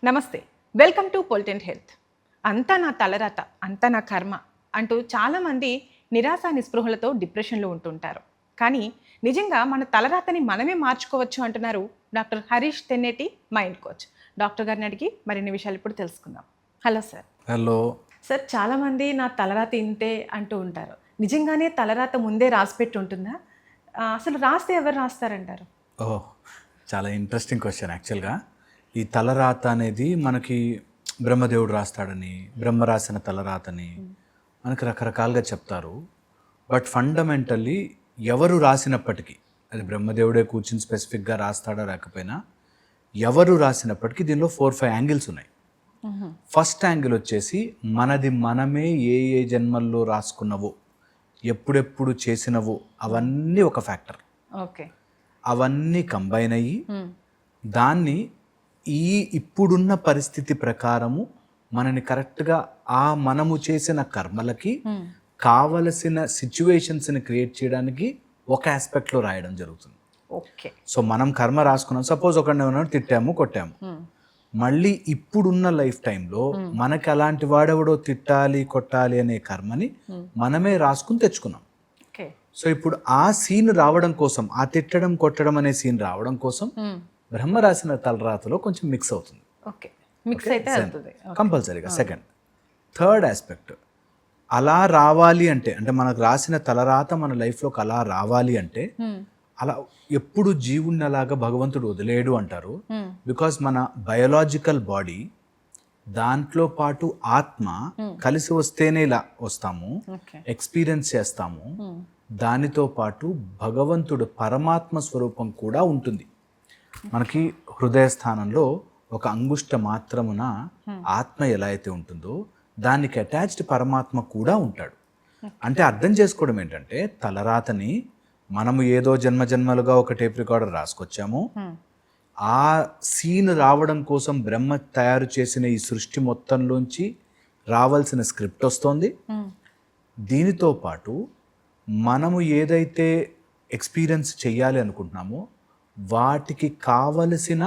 నమస్తే, welcome to పొలిటెంట్ health. అంతా నా తలరాత, అంతా నా కర్మ అంటూ చాలామంది నిరాశ నిస్పృహలతో డిప్రెషన్లో ఉంటుంటారు. కానీ నిజంగా మన తలరాతని మనమే మార్చుకోవచ్చు అంటున్నారు doctor Harish Tenneti, mind coach. Doctor గారిని అడిగి మరిన్ని విషయాలు ఇప్పుడు తెలుసుకుందాం. Hello sir. హలో సార్, చాలామంది నా తలరాత ఇంతే అంటూ ఉంటారు. నిజంగానే తలరాత ముందే రాసిపెట్టి ఉంటుందా? అసలు రాస్తే ఎవరు రాస్తారంటారు? ఓహ్, చాలా ఇంట్రెస్టింగ్ క్వశ్చన్. యాక్చువల్గా ఈ తలరాత అనేది మనకి బ్రహ్మదేవుడు రాస్తాడని, బ్రహ్మ రాసిన తలరాతని మనకి రకరకాలుగా చెప్తారు. బట్ ఫండమెంటల్లీ ఎవరు రాసినప్పటికీ, అది బ్రహ్మదేవుడే కూర్చుని స్పెసిఫిక్గా రాస్తాడా రాకపోయినా, ఎవరు రాసినప్పటికీ దీనిలో 4-5 యాంగిల్స్ ఉన్నాయి. ఫస్ట్ యాంగిల్ వచ్చేసి మనది మనమే ఏ ఏ జన్మల్లో రాసుకున్నవో, ఎప్పుడెప్పుడు చేసినవో అవన్నీ ఒక ఫ్యాక్టర్. ఓకే, అవన్నీ కంబైన్ అయ్యి దాన్ని ఇప్పుడున్న పరిస్థితి ప్రకారము మనని కరెక్ట్గా ఆ మనము చేసిన కర్మలకి కావలసిన సిచ్యువేషన్స్ని క్రియేట్ చేయడానికి ఒక ఆస్పెక్ట్లో రాయడం జరుగుతుంది. ఓకే. సో మనం కర్మ రాసుకున్నాం, సపోజ్ ఒకరిని తిట్టాము, కొట్టాము, మళ్ళీ ఇప్పుడున్న లైఫ్ టైంలో మనకి అలాంటి వాడెవడో తిట్టాలి కొట్టాలి అనే కర్మని మనమే రాసుకుని తెచ్చుకున్నాం. సో ఇప్పుడు ఆ సీన్ రావడం కోసం, ఆ తిట్టడం కొట్టడం అనే సీన్ రావడం కోసం బ్రహ్మ రాసిన తలరాతలో కొంచెం మిక్స్ అవుతుంది. కంపల్సరీగా. సెకండ్, థర్డ్ ఆస్పెక్ట్, అలా రావాలి అంటే, అంటే మనకు రాసిన తలరాత మన లైఫ్లోకి అలా రావాలి అంటే, అలా ఎప్పుడు జీవుణ్ణి అలాగా భగవంతుడు వదిలేడు అంటారు. బికాస్ మన బయోలాజికల్ బాడీ, దాంట్లో పాటు ఆత్మ కలిసి వస్తేనే ఇలా వస్తాము, ఎక్స్పీరియన్స్ చేస్తాము. దానితో పాటు భగవంతుడు పరమాత్మ స్వరూపం కూడా ఉంటుంది. మనకి హృదయ స్థానంలో ఒక అంగుష్ట మాత్రమున ఆత్మ ఎలా అయితే ఉంటుందో దానికి అటాచ్డ్ పరమాత్మ కూడా ఉంటాడు. అంటే అర్థం చేసుకోవడం ఏంటంటే, తలరాతని మనము ఏదో జన్మలుగా ఒక టేప్ రికార్డర్ రాసుకొచ్చాము, ఆ సీన్ రావడం కోసం బ్రహ్మ తయారు చేసిన ఈ సృష్టి మొత్తంలోంచి రావాల్సిన స్క్రిప్ట్ వస్తుంది. దీనితో పాటు మనము ఏదైతే ఎక్స్పీరియన్స్ చేయాలి అనుకుంటున్నామో వాటికి కావలసిన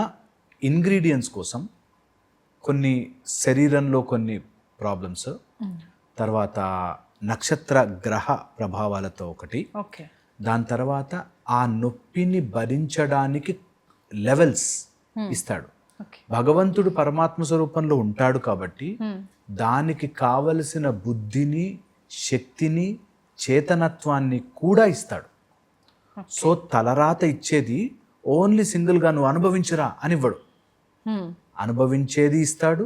ఇంగ్రీడియంట్స్ కోసం కొన్ని శరీరంలో కొన్ని ప్రాబ్లమ్స్, తర్వాత నక్షత్ర గ్రహ ప్రభావాలతో ఒకటి, దాని తర్వాత ఆ నొప్పిని భరించడానికి లెవెల్స్ ఇస్తాడు. భగవంతుడు పరమాత్మ స్వరూపంలో ఉంటాడు కాబట్టి దానికి కావలసిన బుద్ధిని, శక్తిని, చేతనత్వాన్ని కూడా ఇస్తాడు. సో తలరాత ఇచ్చేది ఓన్లీ సింగిల్గా నువ్వు అనుభవించరా అని ఇవ్వడు. అనుభవించేది ఇస్తాడు,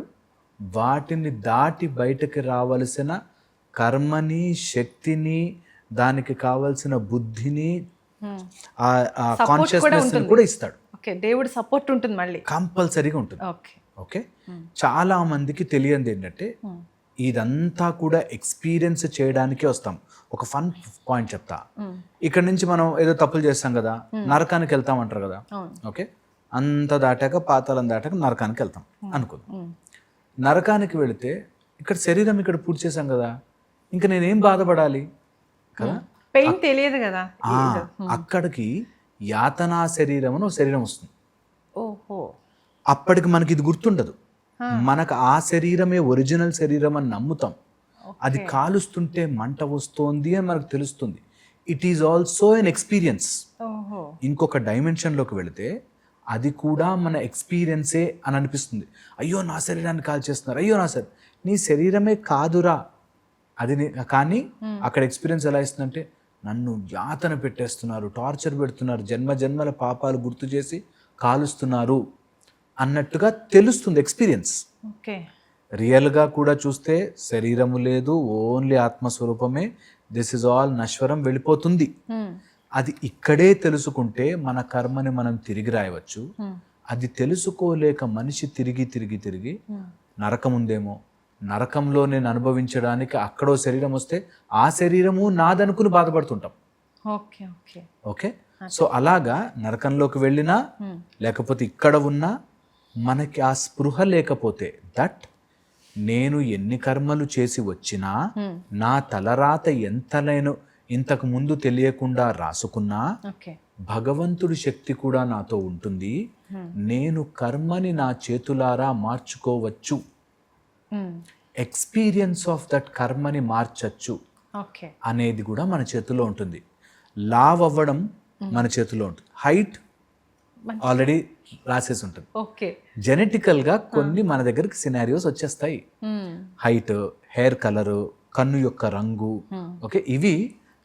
వాటిని దాటి బయటకి రావలసిన కర్మని, శక్తిని, దానికి కావలసిన బుద్ధిని, కాన్షియస్నెస్ కూడా ఇస్తాడు. దేవుడి సపోర్ట్ ఉంటుంది, మళ్ళీ కంపల్సరీగా ఉంటుంది. ఓకే, చాలా మందికి తెలియంది ఏంటంటే, ఇదంతా కూడా ఎక్స్పీరియన్స్ చేయడానికే వస్తాం. ఒక ఫన్ పాయింట్ చెప్తా. ఇక్కడ నుంచి మనం ఏదో తప్పులు చేస్తాం కదా, నరకానికి వెళ్తాం అంటారు కదా. ఓకే, అంత దాటాక, పాతాళం దాటాక నరకానికి వెళ్తాం అనుకుందాం. నరకానికి వెళితే ఇక్కడ శరీరం ఇక్కడ పూర్తి చేశాం కదా, ఇంకా నేనేం బాధపడాలి కదా, పెయిన్ తెలియదు కదా. అక్కడికి యాతనా శరీరం అని ఒక శరీరం వస్తుంది. ఓహో, అప్పటికి మనకి ఇది గుర్తుండదు. మనకు ఆ శరీరమే ఒరిజినల్ శరీరం అని నమ్ముతాం. అది కాలుస్తుంటే మంట వస్తోంది అని మనకు తెలుస్తుంది. It is also an experience. ఇంకొక డైమెన్షన్లోకి వెళితే అది కూడా మన ఎక్స్పీరియన్సే అని అనిపిస్తుంది. అయ్యో నా శరీరాన్ని కాల్ చేస్తున్నారు, అయ్యో నా నీ శరీరమే కాదురా అది. కానీ అక్కడ ఎక్స్పీరియన్స్ ఎలా ఇస్తుందంటే, నన్ను యాతన పెట్టేస్తున్నారు, టార్చర్ పెడుతున్నారు, జన్మల పాపాలు గుర్తు చేసి కాలుస్తున్నారు అన్నట్టుగా తెలుస్తుంది ఎక్స్పీరియన్స్. రియల్గా కూడా చూస్తే శరీరము లేదు, ఓన్లీ ఆత్మస్వరూపమే. దిస్ ఇస్ ఆల్ నశ్వరం, వెళ్ళిపోతుంది. అది ఇక్కడే తెలుసుకుంటే మన కర్మని మనం తిరిగి రాయవచ్చు. అది తెలుసుకోలేక మనిషి తిరిగి నరకం ఉందేమో, నరకంలో నేను అనుభవించడానికి అక్కడో శరీరం వస్తే ఆ శరీరము నాదనుకుని బాధపడుతుంటాం. ఓకే, సో అలాగా నరకంలోకి వెళ్ళినా లేకపోతే ఇక్కడ ఉన్నా మనకి ఆ స్పృహ లేకపోతే, దట్ నేను ఎన్ని కర్మలు చేసి వచ్చినా నా తలరాత ఇంతకు ముందు తెలియకుండా రాసుకున్నా ఓకే. భగవంతుడి శక్తి కూడా నాతో ఉంటుంది. నేను కర్మని నా చేతులారా మార్చుకోవచ్చు, ఎక్స్పీరియన్స్ ఆఫ్ దట్ కర్మని మార్చచ్చు ఓకే. అనేది కూడా మన చేతుల్లో ఉంటుంది. లావ్ అవ్వడం మన చేతుల్లో ఉంటుంది. హైట్ ఆల్రెడీ రాసేసి ఉంటుంది. ఓకే. జెనెటికల్గా కొన్ని మన దగ్గరికి సినారియోస్ వచ్చేస్తాయి. హైట్, హెయిర్ కలరు, కన్ను యొక్క రంగు, ఓకే, ఇవి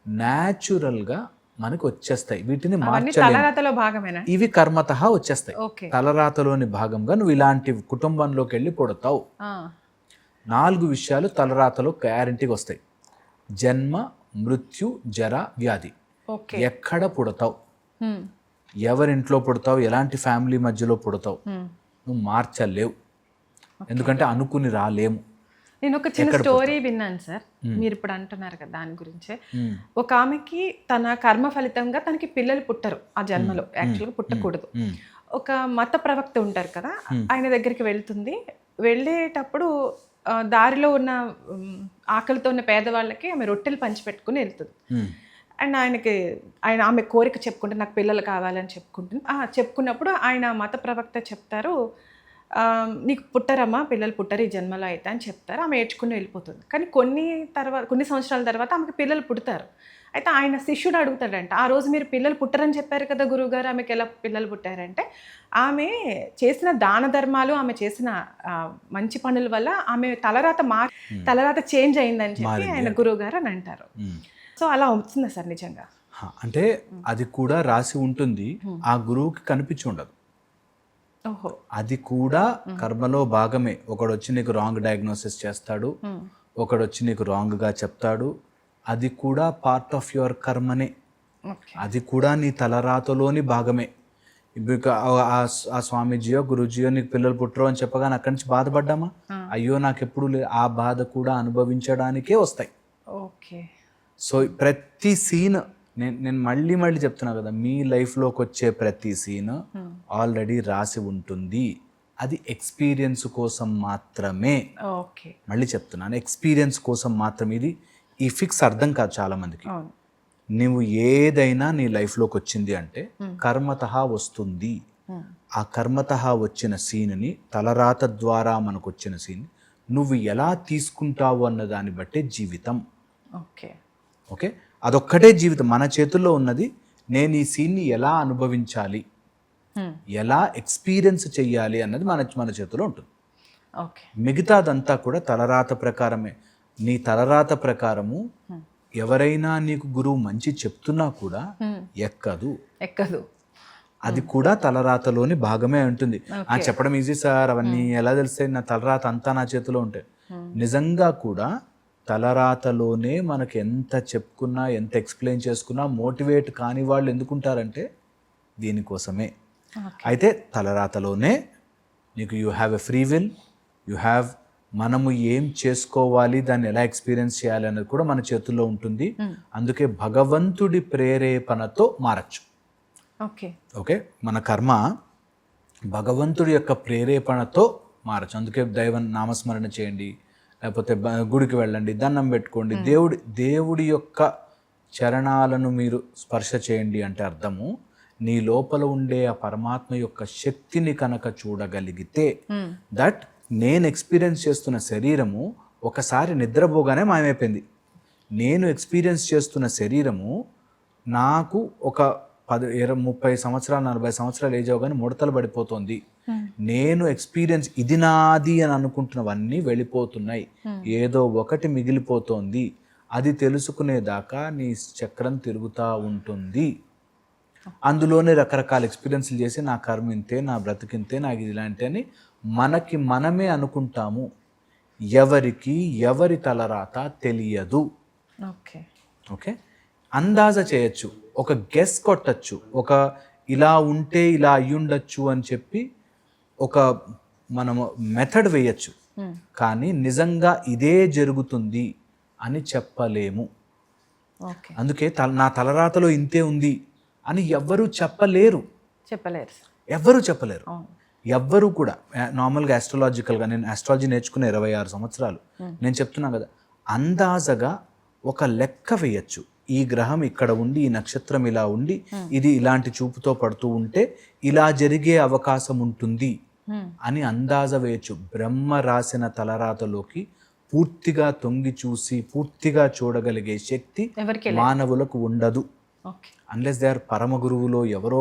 న్యాచురల్గా మనకు వచ్చేస్తాయి. వీటిని మార్చలేము. తలరాతలో భాగమేనా? ఇవి కర్మతః వచ్చేస్తాయి. ఓకే. తలరాతలోని భాగంగా నువ్వు ఇలాంటి కుటుంబంలోకి వెళ్ళి పుడతావు. 4 విషయాలు తలరాతలో గ్యారంటీగా వస్తాయి: జన్మ, మృత్యు, జర, వ్యాధి. ఓకే. ఎక్కడ పుడతావు, ఎవరింట్లో పుడతావు, ఎలాంటి ఫ్యామిలీ మధ్యలో పుడతావు, నువ్వు మార్చలేవు. ఎందుకంటే అనుకుని రాలేము. నేను ఒక చిన్న స్టోరీ విన్నాను సార్, మీరు ఇప్పుడు అంటున్నారు కదా దాని గురించే. ఒక ఆమెకి తన కర్మ ఫలితంగా తనకి పిల్లలు పుట్టరు ఆ జన్మలో, యాక్చువల్గా పుట్టకూడదు. ఒక మత ప్రవక్త ఉంటారు కదా, ఆయన దగ్గరికి వెళ్తుంది. వెళ్ళేటప్పుడు దారిలో ఉన్న ఆకలితో ఉన్న పేదవాళ్ళకి ఆమె రొట్టెలు పంచిపెట్టుకుని వెళ్తుంది. అండ్ ఆమె కోరిక చెప్పుకుంటే నాకు పిల్లలు కావాలని చెప్పుకుంటుంది. చెప్పుకున్నప్పుడు ఆయన మత ప్రవక్త చెప్తారు, నీకు పుట్టరమ్మా, పిల్లలు పుట్టరు ఈ జన్మలో అయితే అని చెప్తారు. ఆమె ఏడ్చుకుని వెళ్ళిపోతుంది. కానీ కొన్ని సంవత్సరాల తర్వాత ఆమెకి పిల్లలు పుడతారు. అయితే ఆయన శిష్యుడు అడుగుతాడంట, ఆ రోజు మీరు పిల్లలు పుట్టరని చెప్పారు కదా గురువుగారు, ఆమెకి ఎలా పిల్లలు పుట్టారంటే, ఆమె చేసిన దాన ధర్మాలు, ఆమె చేసిన మంచి పనుల వల్ల ఆమె తలరాత చేంజ్ అయిందని చెప్పి ఆయన గురువుగారు అని అంటారు. సో అలా అవుతుందా సార్ నిజంగా? అంటే అది కూడా రాసి ఉంటుంది, ఆ గురువుకి కనిపించి ఉండదు. ఓహో. అది కూడా కర్మలో భాగమే. ఒకడు వచ్చి నీకు రాంగ్ డయాగ్నోసిస్ చేస్తాడు, ఒకడు వచ్చి నీకు రాంగ్గా చెప్తాడు. అది కూడా పార్ట్ ఆఫ్ యువర్ కర్మనే. అది కూడా నీ తలరాతలోని భాగమే. ఆ స్వామీజీయో గురూజీయో నీకు పిల్లలు పుట్టరు అని చెప్పగానే అక్కడి నుంచి బాధపడ్డామా? అయ్యో నాకు ఎప్పుడు ఆ బాధ కూడా అనుభవించడానికే వస్తాయి. ఓకే. సో ప్రతి సీన్ నేను మళ్ళీ చెప్తున్నా కదా, మీ లైఫ్లోకి వచ్చే ప్రతి సీన్ ఆల్రెడీ రాసి ఉంటుంది. అది ఎక్స్పీరియన్స్ కోసం మాత్రమే. ఓకే. మళ్ళీ చెప్తున్నాను, ఎక్స్పీరియన్స్ కోసం మాత్రమే. ఈ ఫిక్స్ అర్థం కాదు చాలా మందికి. నువ్వు ఏదైనా నీ లైఫ్లోకి వచ్చింది అంటే కర్మతః వస్తుంది. ఆ కర్మతః వచ్చిన సీన్ని, తలరాత ద్వారా మనకు వచ్చిన సీన్ నువ్వు ఎలా తీసుకుంటావు అన్న దాన్ని బట్టే జీవితం. ఓకే. ఓకే, అదొక్కటే జీవితం మన చేతుల్లో ఉన్నది. నేను ఈ సీన్ని ఎలా అనుభవించాలి, ఎలా ఎక్స్పీరియన్స్ చెయ్యాలి అన్నది మన చేతిలో ఉంటుంది. ఓకే. మిగతాదంతా కూడా తలరాత ప్రకారమే. నీ తలరాత ప్రకారము ఎవరైనా నీకు గురువు మంచి చెప్తున్నా కూడా ఎక్కదు. అది కూడా తలరాతలోని భాగమే ఉంటుంది. చెప్పడం ఈజీ సార్, అవన్నీ ఎలా తెలుస్తాయి, నా తలరాత అంతా నా చేతిలో ఉంటాయి. నిజంగా కూడా తలరాతలోనే మనకి ఎంత చెప్పుకున్నా, ఎంత ఎక్స్ప్లెయిన్ చేసుకున్నా మోటివేట్ కాని వాళ్ళు ఎందుకుంటారంటే దీనికోసమే. అయితే తలరాతలోనే నీకు you have a free will, you have, మనము ఏం చేసుకోవాలి, దాన్ని ఎలా ఎక్స్పీరియన్స్ చేయాలి అనేది కూడా మన చేతుల్లో ఉంటుంది. అందుకే భగవంతుడి ప్రేరేపణతో మారచ్చు. ఓకే, మన కర్మ భగవంతుడి యొక్క ప్రేరేపణతో మారచ్చు. అందుకే దైవం నామస్మరణ చేయండి, లేకపోతే గుడికి వెళ్ళండి, దండం పెట్టుకోండి, దేవుడి యొక్క చరణాలను మీరు స్పర్శ చేయండి అంటే అర్థము, నీ లోపల ఉండే ఆ పరమాత్మ యొక్క శక్తిని కనుక చూడగలిగితే, దట్ నేను ఎక్స్పీరియన్స్ చేస్తున్న శరీరము ఒకసారి నిద్రపోగానే మాయమైపోయింది. నేను ఎక్స్పీరియన్స్ చేస్తున్న శరీరము నాకు ఒక 10, 20, 30 సంవత్సరాలు 40 సంవత్సరాలు ఏజ్ అవగానే ముడతలు పడిపోతుంది. నేను ఎక్స్పీరియన్స్ ఇది నాది అని అనుకుంటున్నవన్నీ వెళ్ళిపోతున్నాయి, ఏదో ఒకటి మిగిలిపోతుంది. అది తెలుసుకునేదాకా నీ చక్రం తిరుగుతూ ఉంటుంది. అందులోనే రకరకాల ఎక్స్పీరియన్స్లు చేసి నా కర్మ ఇంతే, నా బ్రతికింతే, నాకు ఇది ఇలాంటి అని మనమే అనుకుంటాము. ఎవరి తలరాత తెలియదు. ఓకే, అందాజ చేయొచ్చు, ఒక గెస్ కొట్టచ్చు, ఒక ఇలా ఉంటే ఇలా అయ్యుండొచ్చు అని చెప్పి ఒక మనము మెథడ్ వేయచ్చు. కానీ నిజంగా ఇదే జరుగుతుంది అని చెప్పలేము. అందుకే నా తలరాతలో ఇంతే ఉంది అని ఎవ్వరూ చెప్పలేరు. ఎవ్వరూ కూడా. నార్మల్గా ఆస్ట్రాలజికల్గా, నేను ఆస్ట్రాలజీ నేర్చుకున్న 26 సంవత్సరాలు, నేను చెప్తున్నా కదా, అందాజగా ఒక లెక్క వేయచ్చు. ఈ గ్రహం ఇక్కడ ఉండి ఈ నక్షత్రం ఇలా ఉండి ఇది ఇలాంటి చూపుతో పడుతూ ఉంటే ఇలా జరిగే అవకాశం ఉంటుంది అని అందాజ వేయచ్చు. బ్రహ్మ రాసిన తలరాతలోకి పూర్తిగా తొంగి చూసి పూర్తిగా చూడగలిగే శక్తి మానవులకు ఉండదు, అన్లెస్ దే ఆర్ పరమ గురువులో ఎవరో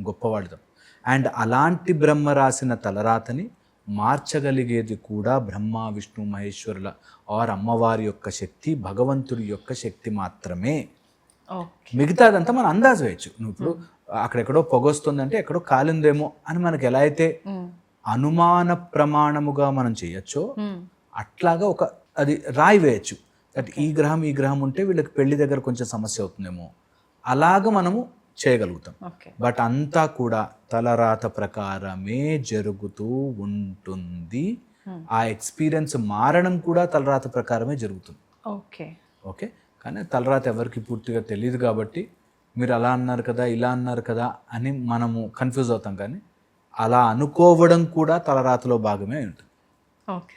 గొప్పవాళ్ళు. అండ్ అలాంటి బ్రహ్మ రాసిన తలరాతని మార్చగలిగేది కూడా బ్రహ్మ విష్ణు మహేశ్వరుల ఆర్ అమ్మవారి యొక్క శక్తి, భగవంతుడి యొక్క శక్తి మాత్రమే. మిగతాదంతా మనం అందాజు వేయచ్చు. నువ్వు ఇప్పుడు అక్కడెక్కడో పొగొస్తుందంటే ఎక్కడో కాలిందేమో అని మనకి ఎలా అయితే అనుమాన ప్రమాణముగా మనం చేయొచ్చో అట్లాగా ఒక అది రాయి వేయచ్చు. దట్ ఈ గ్రహం ఉంటే వీళ్ళకి పెళ్లి దగ్గర కొంచెం సమస్య అవుతుందేమో అలాగా మనము చేయగలుగుతాం. బట్ అంతా కూడా తలరాత ప్రకారమే జరుగుతూ ఉంటుంది. ఆ ఎక్స్పీరియన్స్ మారడం కూడా తలరాత ప్రకారమే జరుగుతుంది. ఓకే, కానీ తలరాత ఎవరికి పూర్తిగా తెలియదు కాబట్టి మీరు అలా అన్నారు కదా ఇలా అన్నారు కదా అని మనము కన్ఫ్యూజ్ అవుతాం, కానీ అలా అనుకోవడం కూడా తలరాతలో భాగమే ఉంటుంది. ఓకే,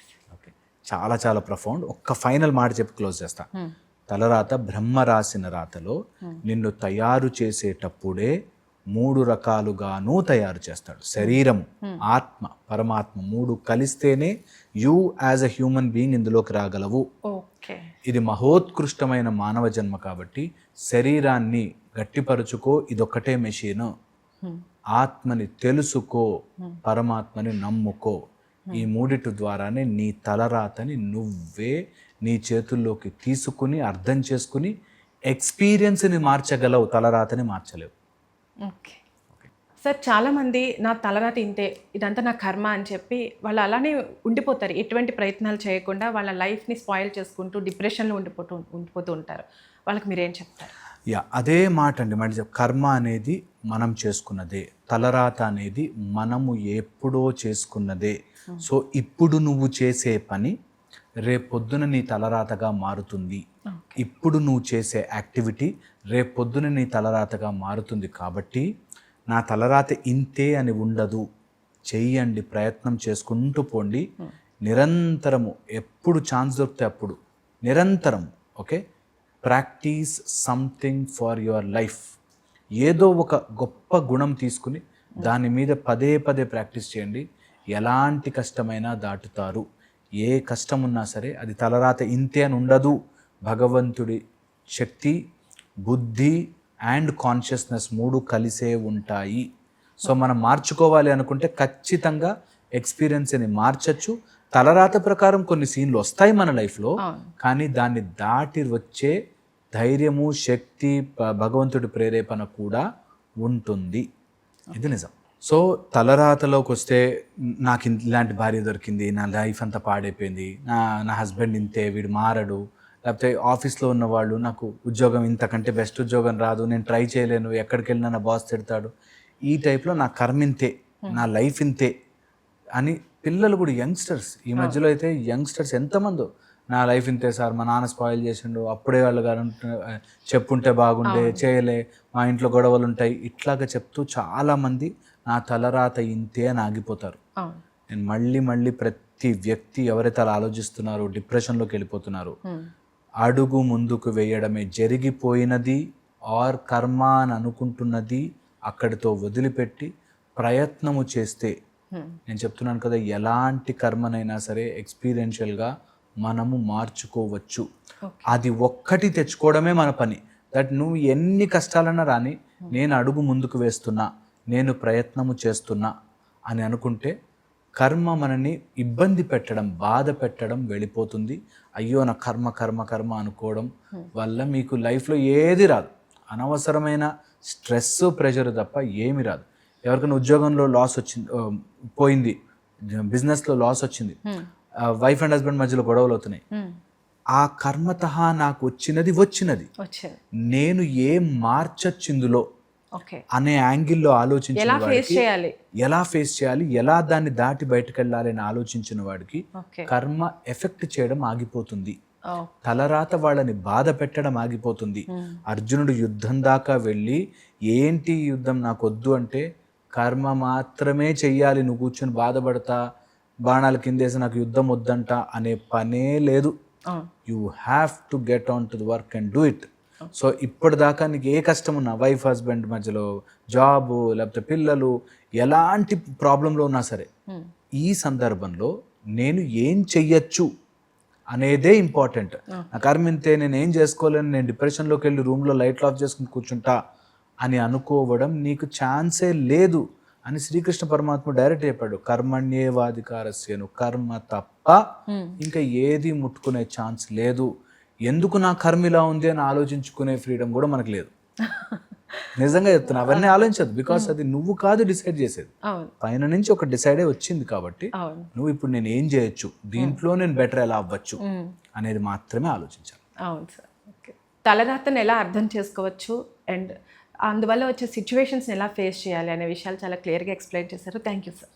చాలా చాలా ప్రొఫౌండ్. ఒక్క ఫైనల్ మాట చెప్పి క్లోజ్ చేస్తా. తలరాత బ్రహ్మ రాసిన రాతలో నిన్ను తయారు చేసేటప్పుడే 3 రకాలుగాను తయారు చేస్తాడు. శరీరము, ఆత్మ, పరమాత్మ 3 కలిస్తేనే you as a human being ఇందులోకి రాగలవు. ఇది మహోత్కృష్టమైన మానవ జన్మ కాబట్టి శరీరాన్ని గట్టిపరుచుకో, ఇదొక్కటే మెషిన్. ఆత్మని తెలుసుకో, పరమాత్మని నమ్ముకో. ఈ 3 ద్వారానే నీ తలరాతని నువ్వే నీ చేతుల్లోకి తీసుకుని అర్థం చేసుకుని ఎక్స్పీరియన్స్ని మార్చగలవు, తలరాతని మార్చలేవు. ఓకే సార్, చాలామంది నా తలరాత ఇంతే, ఇదంతా నా కర్మ అని చెప్పి వాళ్ళు అలానే ఉండిపోతారు. ఎటువంటి ప్రయత్నాలు చేయకుండా వాళ్ళ లైఫ్ని స్పాయిల్ చేసుకుంటూ డిప్రెషన్లో ఉండిపోతూ ఉంటారు. వాళ్ళకి మీరేం చెప్తారు? అదే మాట అండి. మళ్ళీ కర్మ అనేది మనం చేసుకున్నదే, తలరాత అనేది మనము ఎప్పుడో చేసుకున్నదే. సో ఇప్పుడు నువ్వు చేసే పని రేపొద్దున నీ తలరాతగా మారుతుంది. ఇప్పుడు నువ్వు చేసే యాక్టివిటీ రేపొద్దున నీ తలరాతగా మారుతుంది. కాబట్టి నా తలరాత ఇంతే అని ఉండదు. చెయ్యండి, ప్రయత్నం చేసుకుంటూ పోండి. నిరంతరము ఎప్పుడు ఛాన్స్ దొరికితే అప్పుడు నిరంతరం okay practice something for your life. ఏదో ఒక గొప్ప గుణం తీసుకుని దాని మీద పదే పదే ప్రాక్టీస్ చేయండి. ఎలాంటి కష్టమైనా దాటుతారు. ఏ కష్టం ఉన్నా సరే అది తలరాత ఇంతే అని ఉండదు. భగవంతుడి శక్తి, బుద్ధి అండ్ కాన్షియస్నెస్ 3 కలిసే ఉంటాయి. సో మనం మార్చుకోవాలి అనుకుంటే ఖచ్చితంగా ఎక్స్పీరియన్స్ని మార్చచ్చు. తలరాత ప్రకారం కొన్ని సీన్లు వస్తాయి మన లైఫ్లో, కానీ దాన్ని దాటి వచ్చే ధైర్యము, శక్తి, భగవంతుడి ప్రేరేపణ కూడా ఉంటుంది. ఇది నిజం. సో తలరాతలోకి వస్తే నాకు ఇలాంటి భార్య దొరికింది, నా లైఫ్ అంతా పాడైపోయింది, నా హస్బెండ్ ఇంతే, వీడు మారడు, లేకపోతే ఆఫీస్లో ఉన్నవాళ్ళు నాకు ఉద్యోగం ఇంతకంటే బెస్ట్ ఉద్యోగం రాదు, నేను ట్రై చేయలేను, ఎక్కడికి వెళ్ళినా నా బాస్ తిడతాడు, ఈ టైప్లో నా కర్మ ఇంతే, నా లైఫ్ ఇంతే అని పిల్లలు కూడా, యంగ్స్టర్స్ ఈ మధ్యలో అయితే యంగ్స్టర్స్ ఎంతమందో నా లైఫ్ ఇంతే సార్, మా నాన్న స్పాయిల్ చేసిండు, అప్పుడే వాళ్ళు గారు చెప్పుంటే బాగుండే, చేయలే, మా ఇంట్లో గొడవలు ఉంటాయి, ఇట్లాగా చెప్తూ చాలామంది నా తలరాత ఇంతే అని ఆగిపోతారు. నేను మళ్ళీ ప్రతి వ్యక్తి ఎవరైతే అలా ఆలోచిస్తున్నారో డిప్రెషన్లోకి వెళ్ళిపోతున్నారు, అడుగు ముందుకు వేయడమే. జరిగిపోయినది ఆర్ కర్మ అని అనుకుంటున్నది అక్కడితో వదిలిపెట్టి ప్రయత్నము చేస్తే, నేను చెప్తున్నాను కదా, ఎలాంటి కర్మనైనా సరే ఎక్స్పీరియన్షియల్గా మనము మార్చుకోవచ్చు. అది ఒక్కటి తెచ్చుకోవడమే మన పని. దట్ నువ్వు ఎన్ని కష్టాలన్నా రాని, నేను అడుగు ముందుకు వేస్తున్నా, నేను ప్రయత్నము చేస్తున్నా అని అనుకుంటే కర్మ మనని ఇబ్బంది పెట్టడం, బాధ పెట్టడం వెళ్ళిపోతుంది. అయ్యో నా కర్మ కర్మ కర్మ అనుకోవడం వల్ల మీకు లైఫ్లో ఏది రాదు. అనవసరమైన స్ట్రెస్, ప్రెషర్ తప్ప ఏమి రాదు. ఎవరికైనా ఉద్యోగంలో లాస్ వచ్చింది, పోయింది, బిజినెస్లో లాస్ వచ్చింది, వైఫ్ అండ్ హస్బెండ్ మధ్యలో గొడవలు అవుతున్నాయి, ఆ కర్మతః నాకు వచ్చినది నేను ఏం మార్చొచ్చిందులో అనే యాంగిల్లో ఆలోచించిన వాడికి, ఎలా ఫేస్ చేయాలి, ఎలా దాన్ని దాటి బయటకు వెళ్ళాలి అని ఆలోచించిన వాడికి కర్మ ఎఫెక్ట్ చేయడం ఆగిపోతుంది. తలరాత వాళ్ళని బాధ పెట్టడం ఆగిపోతుంది. అర్జునుడు యుద్ధం దాకా వెళ్ళి ఏంటి యుద్ధం నాకు వద్దు అంటే, కర్మ మాత్రమే చెయ్యాలి, నువ్వు కూర్చొని బాధపడతా బాణాలు కిందేసి నాకు యుద్ధం వద్దంట అనే పనే లేదు. You have to get on to the work and do it. So ఇప్పటిదాకా నీకు ఏ కష్టం ఉన్నా, వైఫ్ హస్బెండ్ మధ్యలో, జాబు లేకపోతే పిల్లలు, ఎలాంటి ప్రాబ్లంలో ఉన్నా సరే, ఈ సందర్భంలో నేను ఏం చెయ్యొచ్చు అనేదే ఇంపార్టెంట్. నా కర్మ ఇంతే, నేను ఏం చేసుకోలేను, నేను డిప్రెషన్లోకి వెళ్ళి రూమ్లో లైట్లు ఆఫ్ చేసుకుని కూర్చుంటా అని అనుకోవడం నీకు ఛాన్సే లేదు అని శ్రీకృష్ణ పరమాత్మ డైరెక్ట్ చెప్పాడు. కర్మణ్యేవాధికారస్యను, కర్మ తప్ప ఇంకా ఏది ముట్టుకునే ఛాన్స్ లేదు. ఎందుకు నా కర్మ ఇలా ఉంది అని ఆలోచించుకునే ఫ్రీడమ్ కూడా మనకు లేదు. నిజంగా చెప్తున్నా, అవన్నీ ఆలోచించదు. బికాస్ అది నువ్వు కాదు డిసైడ్ చేసేది, పైన నుంచి ఒక డిసైడే వచ్చింది. కాబట్టి నువ్వు ఇప్పుడు నేను ఏం చేయొచ్చు, దీంట్లో నేను బెటర్ ఎలా అవ్వచ్చు అనేది మాత్రమే ఆలోచించాలి. అవును సార్. ఓకే, తలరాతను ఎలా అర్థం చేసుకోవచ్చు అండ్ అందువల్ల వచ్చే సిచ్యువేషన్స్ని ఎలా ఫేస్ చేయాలి అనే విషయాలు చాలా క్లియర్గా ఎక్స్ప్లెయిన్ చేశారు. Thank you sir.